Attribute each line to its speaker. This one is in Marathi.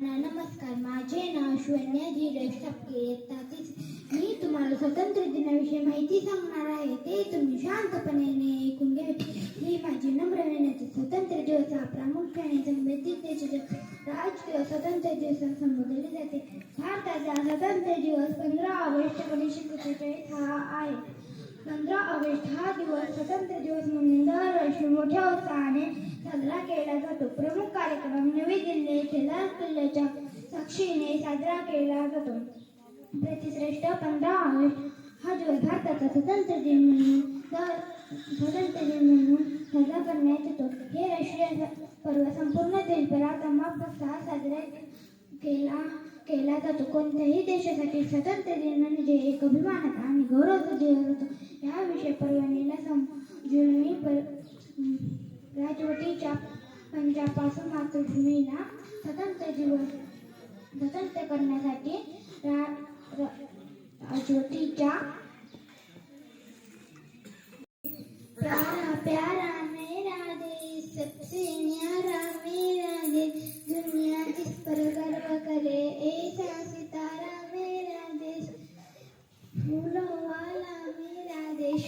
Speaker 1: नमस्कार, माझे नाव श्वन्या धीरज ठपके. मी तुम्हाला स्वातंत्र्य दिनाविषयी माहिती सांगणार आहे. ते तुम्ही शांतपणे ऐकून घ्यावे. ही माझी नम्र विनंती. स्वातंत्र्य दिवस हा प्रामुख्याने संबंधित देशाच्या राजकीय स्वातंत्र्य दिवस संबोधले जाते. भारताचा स्वातंत्र्य दिवस 15 ऑगस्ट 1947 हा आहे. 15 ऑगस्ट हा दिवस स्वातंत्र्य दिवस म्हणून दरवर्षी मोठ्या उत्साहाने साजरा केला जातो. प्रमुख कार्यक्रम नवी दिल्ली येथे लाल किल्ल्याच्या साक्षीने साजरा केला जातो. प्रतिश्रेष्ठ 15 ऑगस्ट हा दिवस भारताचा स्वातंत्र्य दिन म्हणून साजरा करण्यात येतो. हे राष्ट्रीय पर्व संपूर्ण देशभरात उत्साहात साजरा केला जातो. कोणत्याही देशासाठी स्वातंत्र्य दिन म्हणजे एक अभिमानाचा आणि गौरवाचा दिवस होतो. याविषयी परवानगीला जुलमी राजवटीच्या पंजाबपासून मातृभूमीला स्वतंत्र करण्यासाठी राजवटीच्या प्यारा मेरा देश सबसे न्यारा मेरा देश, दुनिया जिस पर गर्व करे ऐसा सितारा मेरा देश, फूलों वाला मेरा देश.